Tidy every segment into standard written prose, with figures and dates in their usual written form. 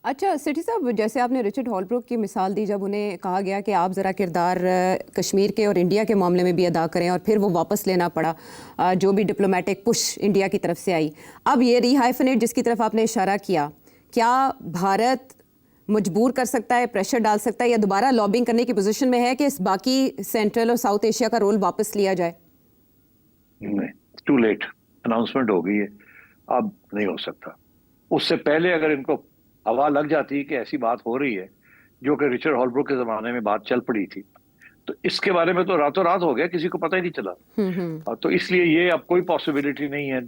اچھا سٹی صاحب، جیسے آپ نے رچرڈ ہولبروک کی مثال دی، جب انہیں کہا گیا کہ آپ ذرا کردار کشمیر کے اور انڈیا کے معاملے میں بھی ادا کریں، اور پھر وہ واپس لینا پڑا جو بھی ڈپلومیٹک پش انڈیا کی طرف سے آئی. اب یہ ری ہائفنیٹ جس کی طرف آپ نے اشارہ کیا، کیا بھارت مجبور کر سکتا ہے، پریشر ڈال سکتا ہے، یا دوبارہ لابنگ کرنے کی پوزیشن میں ہے کہ اس باقی سینٹرل اور ساؤتھ ایشیا کا رول واپس لیا جائے؟ ٹو لیٹ، اناؤنسمنٹ ہو گئی ہے، اب نہیں ہو سکتا. اس سے پہلے اگر ان کو ہوا لگ جاتی کہ ایسی بات ہو رہی ہے جو کہ رچرڈ ہولبروک کے زمانے میں بات چل پڑی تھی، تو اس کے بارے میں تو راتوں رات ہو گیا، کسی کو پتہ ہی نہیں چلا. تو اس لیے یہ اب کوئی پاسبلٹی نہیں ہے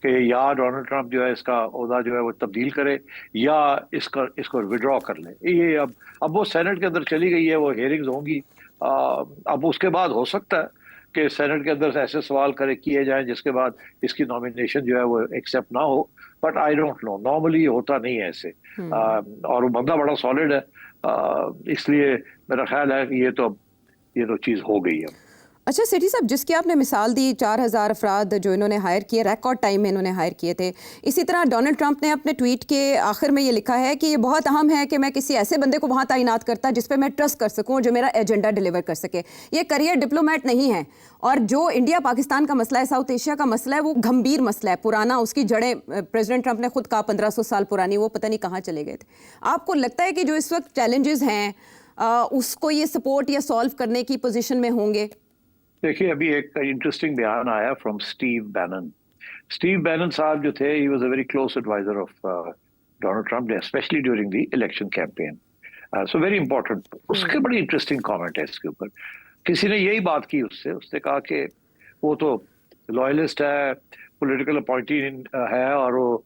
کہ یا ڈونلڈ ٹرمپ جو ہے اس کا عہدہ جو ہے وہ تبدیل کرے یا اس کو وڈرا کر لے. یہ اب وہ سینٹ کے اندر چلی گئی ہے، وہ ہیئرنگز ہوں گی. اب اس کے بعد ہو سکتا ہے کہ سینٹ کے اندر ایسے سوال کیے جائیں جس کے بعد اس کی نامینیشن جو ہے وہ ایکسیپٹ نہ ہو. But I don't know, normally ہوتا نہیں ہے ایسے. اور وہ بندہ بڑا سالڈ ہے، اس لیے میرا خیال ہے کہ یہ تو چیز ہو گئی ہے. اچھا سٹی صاحب، جس کی آپ نے مثال دی 4,000 افراد جو انہوں نے ہائر کیے، ریکارڈ ٹائم میں انہوں نے ہائر کیے تھے، اسی طرح ڈونلڈ ٹرمپ نے اپنے ٹویٹ کے آخر میں یہ لکھا ہے کہ یہ بہت اہم ہے کہ میں کسی ایسے بندے کو وہاں تعینات کرتا جس پہ میں ٹرسٹ کر سکوں، جو میرا ایجنڈا ڈیلیور کر سکے. یہ کریئر ڈپلومیٹ نہیں ہے، اور جو انڈیا پاکستان کا مسئلہ ہے، ساؤتھ ایشیا کا مسئلہ ہے، وہ گھمبیر مسئلہ ہے، پرانا، اس کی جڑیں پریزیڈنٹ ٹرمپ نے خود کہا 1500 سال پرانی، وہ پتہ نہیں کہاں چلے گئے تھے. آپ کو لگتا ہے کہ جو اس وقت چیلنجز ہیں اس کو یہ سپورٹ یا سالو کرنے کی پوزیشن میں ہوں گے؟ دیکھیے، ابھی ایک انٹرسٹنگ بیان آیا from Steve Bannon. Steve Bannon صاحب جو تھے، he was a very close adviser of Donald Trump, especially during the election campaign. So very important. اس کے بڑی انٹرسٹنگ کامنٹ ہے اس کے اوپر. کسی نے یہی بات کی اس نے کہا کہ وہ تو لوئلسٹ ہے، پولیٹیکل اپوائنٹی ہے، اور وہ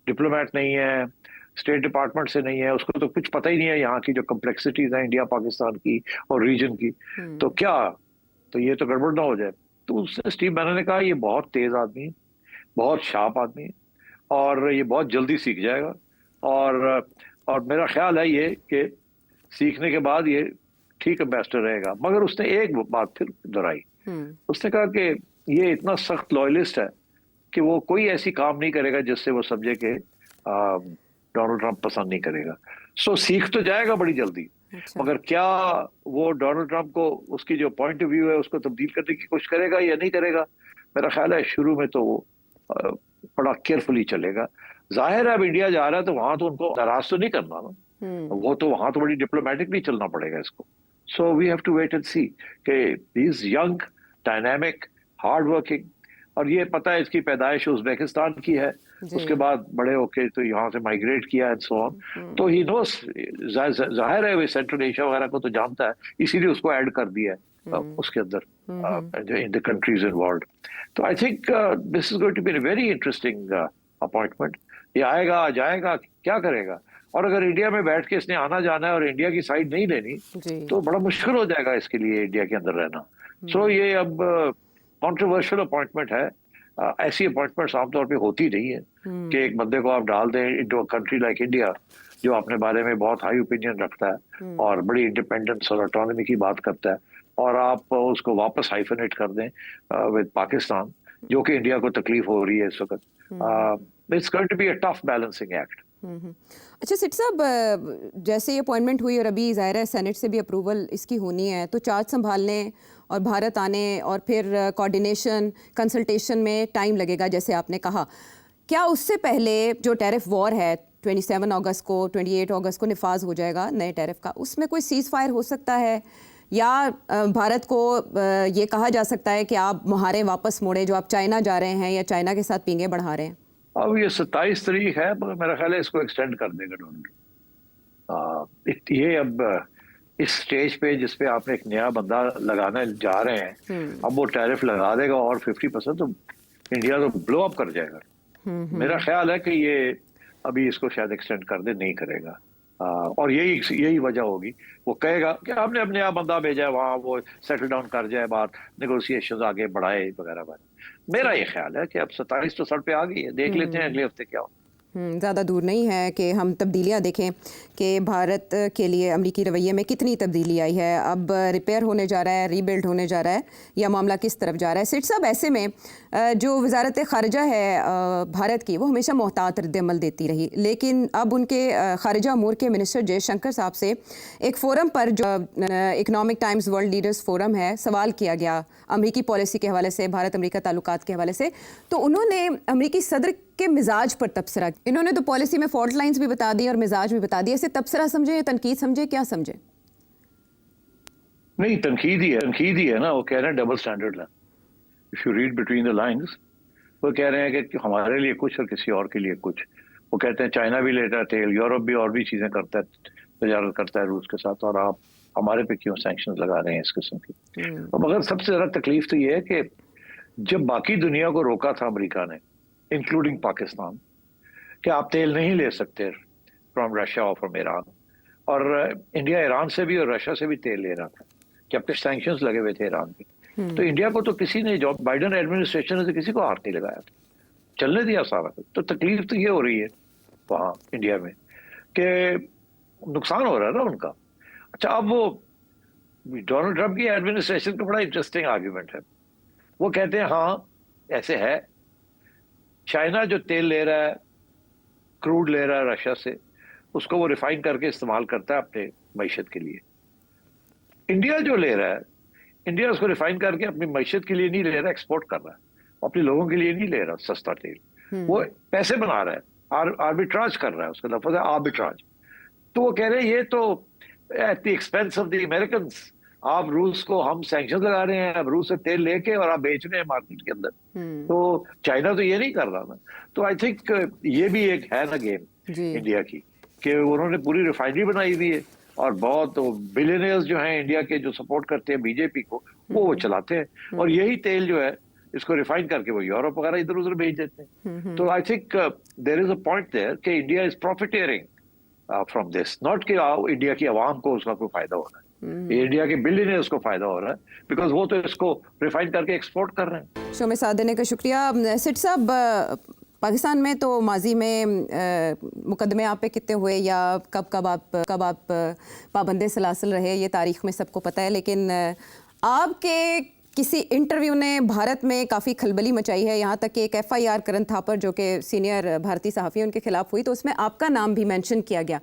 ڈپلومیٹ نہیں ہے، اسٹیٹ ڈپارٹمنٹ سے نہیں ہے، اس کو تو کچھ پتہ ہی نہیں ہے یہاں کی جو کمپلیکسٹیز ہیں انڈیا پاکستان کی اور ریجن کی. تو یہ تو گڑبڑ نہ ہو جائے. تو اس سے اسٹیو بینن نے کہا یہ بہت تیز آدمی ہے، بہت شارپ آدمی ہے، اور یہ بہت جلدی سیکھ جائے گا. اور میرا خیال ہے یہ کہ سیکھنے کے بعد یہ ٹھیک امبیسڈر رہے گا. مگر اس نے ایک بات پھر دہرائی. اس نے کہا کہ یہ اتنا سخت لوئلسٹ ہے کہ وہ کوئی ایسی کام نہیں کرے گا جس سے وہ سمجھے کہ ڈونلڈ ٹرمپ پسند نہیں کرے گا. سو سیکھ تو جائے گا بڑی جلدی، مگر کیا وہ ڈونلڈ ٹرمپ کو اس کی جو پوائنٹ آف ویو ہے اس کو تبدیل کرنے کی کوشش کرے گا یا نہیں کرے گا؟ میرا خیال ہے شروع میں تو وہ بڑا کیئرفلی چلے گا. ظاہر ہے اب انڈیا جا رہا ہے تو وہاں تو ان کو ناراض تو نہیں کرنا نا، وہ تو وہاں تو بڑی ڈپلومیٹکلی چلنا پڑے گا اس کو. So we have to wait and see کہ he is young, dynamic, hard working, اور یہ پتہ ہے اس کی پیدائش ازبیکستان کی ہے، اس کے بعد بڑے ہو کے تو یہاں سے مائگریٹ کیا اینڈ سو آن. تو ہی نوز، ظاہر ہے وہ سینٹرل ایشیا وغیرہ کو تو جانتا ہے، اسی لیے اس کو ایڈ کر دیا ہے اس کے اندر ان دی کنٹریز انوالوڈ. تو I think this is going to be a very interesting appointment. یہ آئے گا، جائے گا، کیا کرے گا؟ اور اگر انڈیا میں بیٹھ کے اس نے آنا جانا ہے اور انڈیا کی سائڈ نہیں لینی تو بڑا مشکل ہو جائے گا اس کے لیے انڈیا کے اندر رہنا. سو یہ اب کانٹروورشل اپوائنٹمنٹ ہے. ایسی اپوائنٹمنٹس عام طور پہ ہوتی نہیں ہے کہ ایک بندے کو آپ ڈال دیں into a country like India جو اپنے بارے میں بہت ہائی اوپینین رکھتا ہے اور بڑی انڈیپینڈنس اور اٹانومی کی بات کرتا ہے، اور آپ اس کو واپس ہائفنیٹ کر دیں ود پاکستان، جو کہ انڈیا کو تکلیف ہو رہی ہے اس وقت. It's going to be a tough balancing act. اچھا سٹ صاحب، جیسے یہ اپوائنٹمنٹ ہوئی اور ابھی ظاہر ہے سینٹ سے بھی اپروول اس کی ہونی ہے، تو چارج سنبھالنے اور بھارت آنے اور پھر کوارڈینیشن کنسلٹیشن میں ٹائم لگے گا جیسے آپ نے کہا. کیا اس سے پہلے جو ٹیرف وار ہے 27 اگست کو 28 اگست کو نفاذ ہو جائے گا نئے ٹیرف کا، اس میں کوئی سیز فائر ہو سکتا ہے، یا بھارت کو یہ کہا جا سکتا ہے کہ آپ مہارے واپس موڑے جو آپ چائنا جا رہے ہیں یا چائنا کے ساتھ پینگے بڑھا رہے ہیں؟ اب یہ 27 تاریخ ہے، مگر میرا خیال ہے اس کو ایکسٹینڈ کر دے گا ڈونلڈ. یہ اب اس سٹیج پہ جس پہ آپ نے ایک نیا بندہ لگانے جا رہے ہیں، اب وہ ٹیرف لگا دے گا اور 50%، تو انڈیا تو بلو اپ کر جائے گا. میرا خیال ہے کہ یہ ابھی اس کو شاید ایکسٹینڈ کر دے، نہیں کرے گا. اور یہی وجہ ہوگی، وہ کہے گا کہ ہم نے اب نیا بندہ بھیجا ہے وہاں، وہ سیٹل ڈاؤن کر جائے، بات نیگوسیشن آگے بڑھائے وغیرہ وغیرہ. میرا یہ خیال ہے کہ اب 27 تو سڑ پہ آ گئی ہے، دیکھ لیتے ہیں اگلے ہفتے کیا ہو. ज़्यादा दूर नहीं है कि हम तब्दीलियाँ देखें कि भारत के लिए अमरीकी रवैये में कितनी तब्दीली आई है, अब रिपेयर होने जा रहा है, रीबिल्ड होने जा रहा है, या मामला किस तरफ जा रहा है। सेठ साहब, ऐसे में जो वजारत ख़ारिजा है भारत की, वो हमेशा मोहतात रद्द-ए-अमल देती रही, लेकिन अब उनके ख़ारिजा अमूर के मिनिस्टर जयशंकर साहब से एक फ़ोरम पर, जो economic times world leaders forum है, सवाल किया गया अमरीकी पॉलिसी के हवाले से, भारत अमरीका ताल्लुकात के हवाले से, तो उन्होंने अमरीकी सदर के मिजाज पर तबसरा। इन्होंने तो पॉलिसी में फॉल्ट लाइंस भी बता दी और मिजाज भी बता दिया। इसे तबसरा समझे या तनकीद समझे, क्या समझे? नहीं, तनकीद ही है ना। वो कह रहे हैं डबल स्टैंडर्ड है। If you read between the lines, वो कह रहे हैं कि हमारे लिए कुछ और किसी और के लिए कुछ। वो कहते हैं चाइना भी लेता है तेल, यूरोप भी और भी चीजें करता है, तजारत करता है रूस के साथ, और आप हमारे पे क्यों सैंक्शन लगा रहे हैं इस किस्म की। तो मगर सबसे ज्यादा तकलीफ तो ये है कि जब बाकी दुनिया को रोका था अमेरिका ने, इंक्लूडिंग पाकिस्तान, कि आप तेल नहीं ले सकते फ्रॉम रशिया और फ्रॉम ईरान, और इंडिया ईरान से भी और रशिया से भी तेल ले रहा था, जबकि सैंक्शंस लगे हुए थे ईरान पे। तो इंडिया को तो किसी ने, जो बाइडन एडमिनिस्ट्रेशन ने तो किसी को हाथ नहीं लगाया था, चलने दिया सारा। तो तकलीफ तो ये हो रही है वहाँ इंडिया में कि नुकसान हो रहा है ना उनका। अच्छा, अब वो डोनाल्ड ट्रंप की एडमिनिस्ट्रेशन का बड़ा इंटरेस्टिंग आर्ग्यूमेंट है। वो कहते हैं हाँ ऐसे है, चाइना जो तेल ले रहा है, क्रूड ले रहा है रशिया से, उसको वो रिफाइन करके इस्तेमाल करता है अपने मईशत के लिए। इंडिया जो ले रहा है, इंडिया उसको रिफाइन करके अपनी मईशत के लिए नहीं ले रहा, एक्सपोर्ट कर रहा है, अपने लोगों के लिए नहीं ले रहा सस्ता तेल। वो पैसे बना रहा है, आर्बिट्राज कर रहा है, उसका लफ्ज़ है आर्बिट्राज। तो वो कह रहे हैं ये तो at the expense of the American. आप रूस को, हम सैंक्शन लगा रहे हैं, अब रूस से तेल लेके और आप बेच रहे हैं मार्केट के अंदर। तो चाइना तो ये नहीं कर रहा ना। तो आई थिंक ये भी एक है ना गेम इंडिया की, कि उन्होंने पूरी रिफाइनरी बनाई हुई है, और बहुत बिलियनियर्स जो हैं इंडिया के, जो सपोर्ट करते हैं बीजेपी को, वो चलाते हैं, और यही तेल जो है इसको रिफाइन करके वो यूरोप वगैरह इधर उधर भेज देते हैं। तो I think there is a point there कि India is profiteering from this, not कि इंडिया की आवाम को उसका कोई फायदा हो रहा है, इंडिया के बिलियनियर्स को फायदा हो रहा है, बिकॉज वो तो इसको रिफाइन करके एक्सपोर्ट कर रहे हैं। शो में साथ देने का शुक्रिया। सेठ साहब, पाकिस्तान में तो माजी में मुकदमे आप पे कितने हुए, या कब आप पाबंदे सलासल रहे, ये तारीख में सबको पता है, लेकिन आपके किसी इंटरव्यू ने भारत में काफ़ी खलबली मचाई है। यहाँ तक कि एक FIR करण थापर, जो कि सीनियर भारतीय सहाफ़ी, उनके खिलाफ हुई, तो उसमें आपका नाम भी मेंशन किया गया,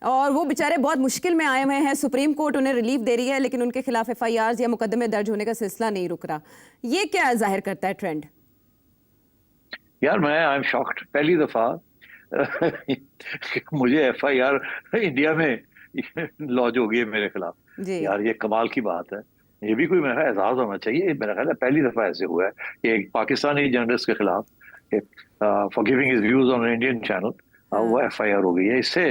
और वो बेचारे बहुत मुश्किल में आए हुए हैं। सुप्रीम कोर्ट उन्हें रिलीफ दे रही है, लेकिन उनके खिलाफ FIRs या मुकदमे दर्ज होने का सिलसिला नहीं रुक रहा। ये क्या जाहिर करता है ट्रेंड? यार मैं आई एम शॉक्ड, पहली दफा मुझे FIR इंडिया में लॉन्च हो गई है मेरे खिलाफ। यार ये कमाल की बात है, ये भी कोई मेरा एजाज होना चाहिए। मेरा ख्याल है पहली दफा ऐसे हुआ है कि एक पाकिस्तानी जर्नलिस्ट के खिलाफ for giving his views on Indian channel वो FIR हो गई है। इससे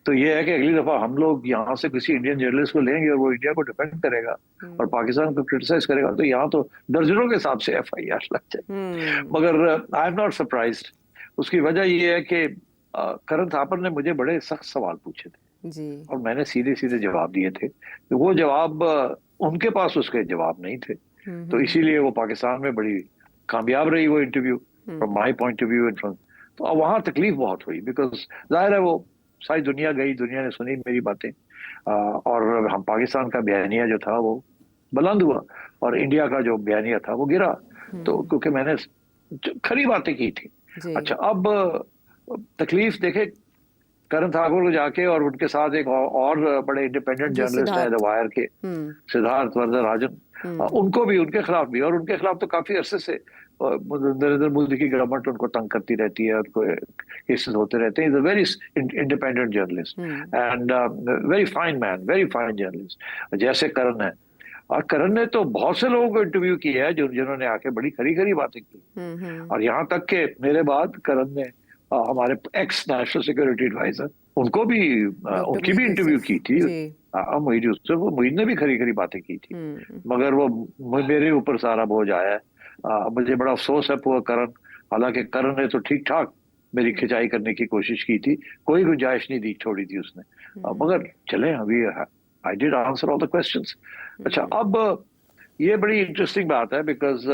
तो ये है कि अगली दफा हम लोग यहाँ से किसी इंडियन जर्नलिस्ट को लेंगे और वो इंडिया को डिफेंड करेगा और पाकिस्तान को क्रिटिसाइज करेगा, तो यहाँ तो दर्जनों के हिसाब से FIR लग जाए। मगर आई एम नॉट सरप्राइज्ड। उसकी वजह ये है कि करण थापर ने मुझे बड़े सख्त सवाल पूछे थे जी, और मैंने सीधे सीधे जवाब दिए थे। तो वो जवाब उनके पास उसके जवाब नहीं थे, तो इसीलिए वो पाकिस्तान में बड़ी कामयाब रही वो interview from my point of view. तो अब वहाँ तकलीफ बहुत हुई, बिकॉज जाहिर है वो सारी दुनिया गई, दुनिया ने सुनी मेरी बातें, और हम पाकिस्तान का बयानिया जो था वो बुलंद हुआ और इंडिया का जो बयानिया था वो गिरा। तो क्योंकि मैंने खरी बातें की थी। अच्छा, अब तकलीफ देखे करण ठाकुर को जाके और उनके साथ एक और बड़े इंडिपेंडेंट जर्नलिस्ट है द वायर के सिद्धार्थ वरदराजन, उनको भी, उनके खिलाफ भी, और उनके खिलाफ तो काफी अरसे से नरेंद्र मोदी की गवर्नमेंट उनको तंग करती रहती है, उनको केसेस होते रहते हैं। Is a very independent journalist and very fine man, very fine journalist, जैसे करण है। और करण ने तो बहुत से लोगों को इंटरव्यू किया है जिन्होंने आके बड़ी खरी खरी बातें की, और यहाँ तक के मेरे बाद करण ने हमारे एक्स नेशनल सिक्योरिटी एडवाइजर उनको भी उनकी भी इंटरव्यू की थी। मोईद ने भी खरी खरी बातें की थी, मगर वो मेरे ऊपर सारा बोझ आया है। मुझे बड़ा अफसोस है पूरा करण, हालांकि करण ने तो ठीक ठाक मेरी खिंचाई करने की कोशिश की थी, कोई गुंजाइश नहीं दी छोड़ी थी उसने, मगर चले अभी I did answer all the questions. अच्छा, अब ये बड़ी इंटरेस्टिंग बात है, बिकॉज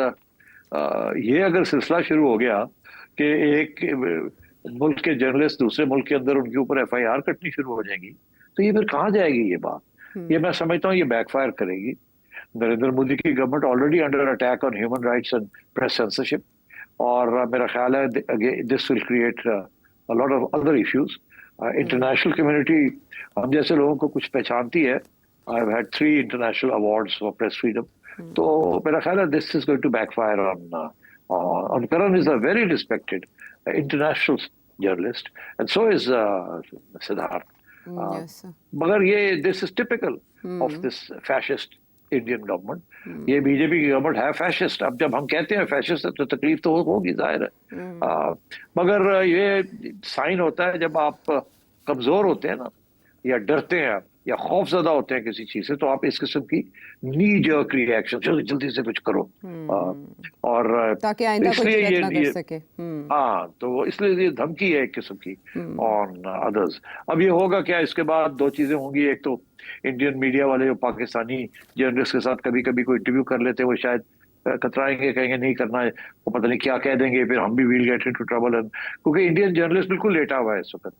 ये अगर सिलसिला शुरू हो गया कि एक मुल्क के जर्नलिस्ट दूसरे मुल्क के अंदर उनके ऊपर FIR कटनी शुरू हो जाएंगी, तो ये फिर कहाँ जाएगी ये बात। ये मैं समझता हूँ ये बैकफायर करेगी। नरेंद्र मोदी की government already under attack on human rights and press censorship, और मेरा ख्याल है this will create a lot of other issues. International community हम जैसे लोगों को कुछ पहचानती है। I have had 3 international awards for press freedom, तो मेरा ख्याल है this is going to backfire on Karan is a very respected international journalist, and so is Siddharth. Yes, sir. मगर ये this is typical of this fascist Indian government. ये BJP की government है fascist. अब जब हम कहते हैं फैशिस्ट तो तकलीफ तो होगी, जाहिर है। मगर ये साइन होता है जब आप कमजोर होते हैं ना, या डरते हैं या खौफजदा होते हैं किसी चीज से, तो आप इस किस्म की नी जर्क रिएक्शन जल्दी जल्दी से कुछ करो, और ताकि आइंदा कोई इसलिए गलत ना कर सके। हाँ, तो इसलिए ये धमकी है एक किस्म की ऑन अदर्स। अब ये होगा क्या, इसके बाद 2 चीजें होंगी। एक तो इंडियन मीडिया वाले जो पाकिस्तानी जर्नलिस्ट के साथ कभी कभी कोई इंटरव्यू कर लेते हैं, वो शायद कतराएंगे, कहेंगे नहीं करना है, वो पता नहीं क्या कह देंगे, फिर हम भी विल गेट इनटू ट्रबल। क्योंकि इंडियन जर्नलिस्ट बिल्कुल लेटा हुआ है इस वक्त,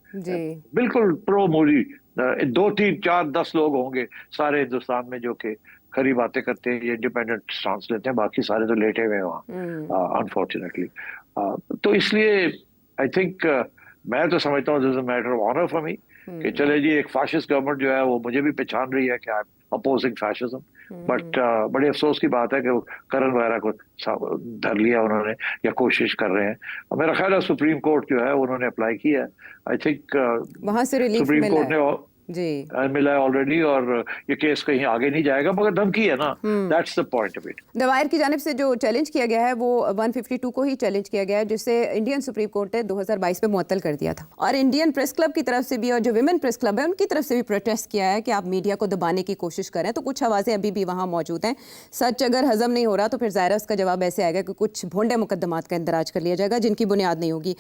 बिल्कुल प्रो मोदी। 2, 3, 4, 10 लोग होंगे सारे हिंदुस्तान में जो कि खरी बातें करते हैं, ये इंडिपेंडेंट स्टांस लेते हैं, बाकी सारे तो लेटे हुए हैं वहाँ अनफॉर्चुनेटली। तो इसलिए आई थिंक मैं तो समझता हूँ this is a matter of honour for me कि चले जी, एक फाशिस्ट गवर्नमेंट जो है वो मुझे भी पहचान रही है कि I am opposing fascism, but बड़े अफसोस की बात है कि वो करण वगैरह को धर लिया उन्होंने, या कोशिश कर रहे हैं। मेरा ख्याल है सुप्रीम कोर्ट जो है उन्होंने अप्लाई किया है, आई थिंक वहां से रिलीफ सुप्रीम कोर्ट ने जी मिला है ऑलरेडी, और ये केस कहीं आगे नहीं जाएगा, मगर धमकी है ना, that's the point of it. The Wire की जानिब से जो चैलेंज किया गया है वो 152 को ही चैलेंज किया गया है, जिसे इंडियन सुप्रीम कोर्ट ने 2022 में मुअत्तल कर दिया था। और इंडियन प्रेस क्लब की तरफ से भी, और जो विमेन प्रेस क्लब है उनकी तरफ से भी प्रोटेस्ट किया है कि आप मीडिया को दबाने की कोशिश करें। तो कुछ आवाज़ें अभी भी वहाँ मौजूद हैं। सच अगर हजम नहीं हो रहा तो फिर ज़ाहिर है उसका जवाब ऐसे आएगा कि कुछ भोंडे मुकदमात का इंदराज कर लिया जाएगा जिनकी बुनियाद नहीं होगी।